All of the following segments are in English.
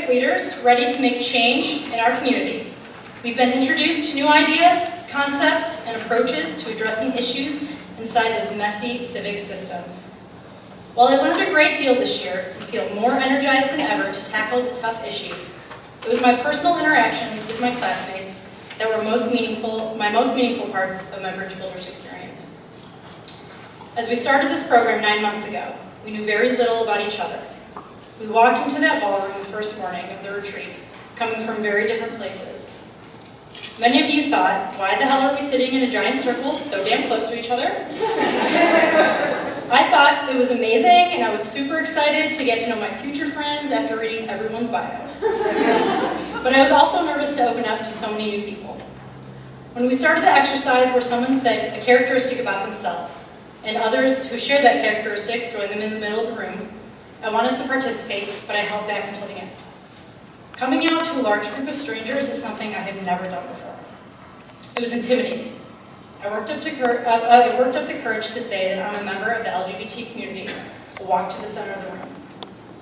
leaders ready to make change in our community. We've been introduced to new ideas, concepts, and approaches to addressing issues inside those messy civic systems. While I learned a great deal this year and feel more energized than ever to tackle the tough issues, it was my personal interactions with my classmates that were my most meaningful parts of my Bridge Builders experience. As we started this program 9 months ago, we knew very little about each other. We walked into that ballroom the first morning of the retreat, coming from very different places. Many of you thought, why the hell are we sitting in a giant circle so damn close to each other? I thought it was amazing, and I was super excited to get to know my future friends after reading everyone's bio. But I was also nervous to open up to so many new people. When we started the exercise where someone said a characteristic about themselves, and others who shared that characteristic joined them in the middle of the room, I wanted to participate, but I held back until the end. Coming out to a large group of strangers is something I had never done before. It was intimidating. I worked up the courage to say that I'm a member of the LGBT community, and walked to the center of the room.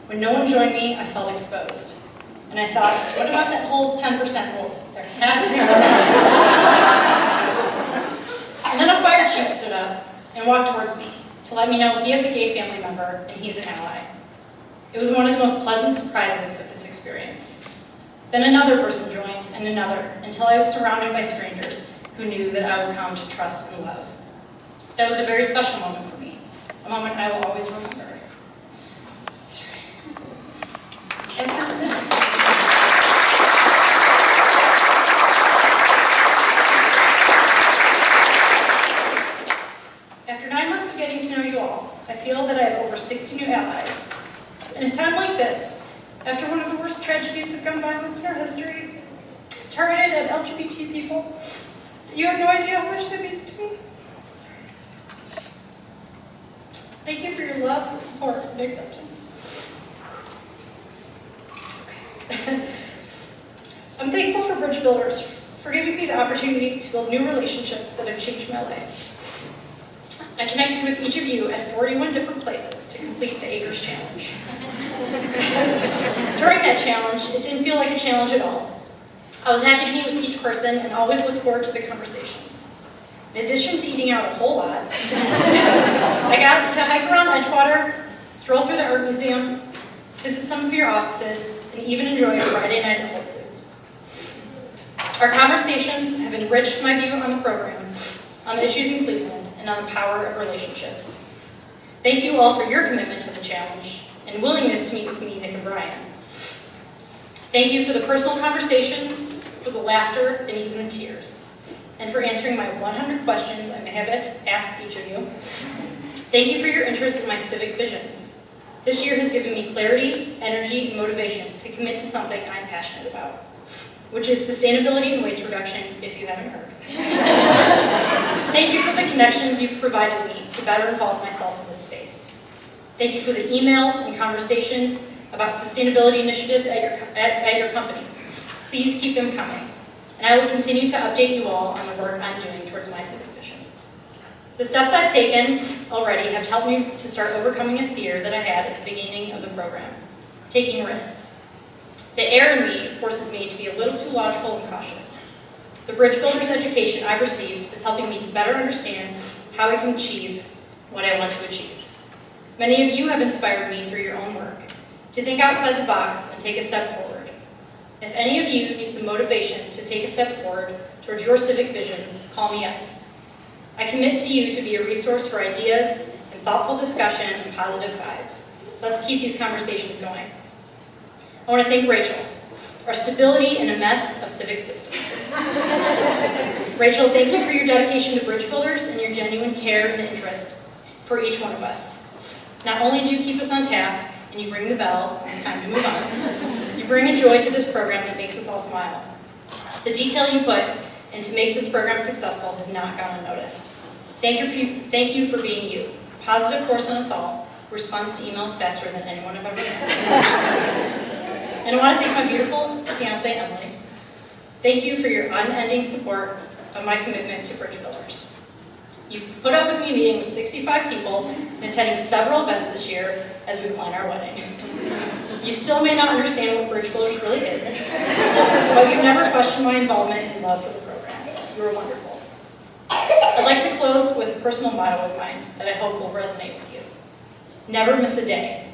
When no one joined me, I felt exposed. And I thought, what about that whole 10% rule? There has to be something. And then a fire chief stood up and walked towards me to let me know he is a gay family member and he's an ally. It was one of the most pleasant surprises of this experience. Then another person joined, and another, until I was surrounded by strangers who knew that I would come to trust and love. That was a very special moment for me, a moment I will always remember. After 9 months of getting to know you all, I feel that I have over 60 new allies. In a time like this, after one of the worst tragedies of gun violence in our history, targeted at LGBT people, you have no idea how much they mean to me. Thank you for your love, support, and acceptance. I'm thankful for Bridge Builders for giving me the opportunity to build new relationships that have changed my life. I connected with each of you at 41 different places to complete the Acres Challenge. During that challenge, it didn't feel like a challenge at all. I was happy to meet with each person and always look forward to the conversations. In addition to eating out a whole lot, I got to hike around Edgewater, stroll through the art museum, visit some of your offices, and even enjoy a Friday night at Whole Foods. Our conversations have enriched my view on the program, on the issues in Cleveland, and on the power of relationships. Thank you all for your commitment to the challenge and willingness to meet with me, Nick, and Brian. Thank you for the personal conversations, for the laughter, and even the tears, and for answering my 100 questions I may have asked each of you. Thank you for your interest in my civic vision. This year has given me clarity, energy, and motivation to commit to something I'm passionate about, which is sustainability and waste reduction, if you haven't heard. Thank you for the connections you've provided me to better involve myself in this space. Thank you for the emails and conversations about sustainability initiatives at your companies. Please keep them coming, and I will continue to update you all on the work I'm doing towards my civic vision. The steps I've taken already have helped me to start overcoming a fear that I had at the beginning of the program, taking risks. The air in me forces me to be a little too logical and cautious. The Bridge Builders education I've received is helping me to better understand how I can achieve what I want to achieve. Many of you have inspired me through your own work to think outside the box and take a step forward. If any of you need some motivation to take a step forward towards your civic visions, call me up. I commit to you to be a resource for ideas and thoughtful discussion and positive vibes. Let's keep these conversations going. I want to thank Rachel, our stability in a mess of civic systems. Rachel, thank you for your dedication to Bridge Builders and your genuine care and interest for each one of us. Not only do you keep us on task and you ring the bell when it's time to move on, you bring a joy to this program that makes us all smile. The detail you put into make this program successful has not gone unnoticed. Thank you for being you. A positive force on us all, who responds to emails faster than anyone I've ever met. And I want to thank my beautiful fiancée, Emily. Thank you for your unending support of my commitment to Bridge Builders. You've put up with me meeting with 65 people and attending several events this year as we plan our wedding. You still may not understand what Bridge Builders really is, but you've never questioned my involvement and love for the program. You are wonderful. I'd like to close with a personal motto of mine that I hope will resonate with you. Never miss a day.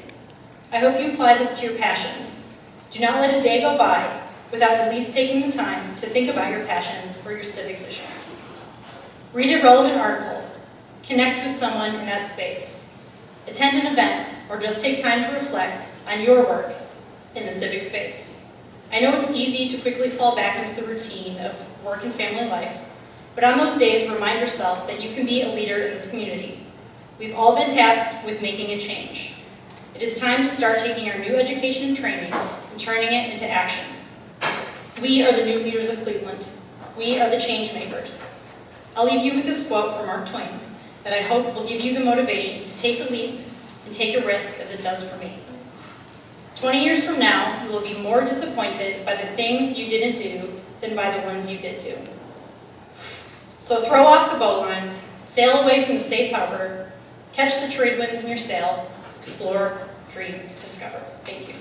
I hope you apply this to your passions. Do not let a day go by without at least taking the time to think about your passions or your civic visions. Read a relevant article. Connect with someone in that space. Attend an event, or just take time to reflect on your work in the civic space. I know it's easy to quickly fall back into the routine of work and family life, but on those days, remind yourself that you can be a leader in this community. We've all been tasked with making a change. It is time to start taking our new education and training and turning it into action. We are the new leaders of Cleveland. We are the change makers. I'll leave you with this quote from Mark Twain that I hope will give you the motivation to take a leap and take a risk as it does for me. 20 years from now, you will be more disappointed by the things you didn't do than by the ones you did do. So throw off the bowlines, sail away from the safe harbor, catch the trade winds in your sail, explore, dream, discover. Thank you.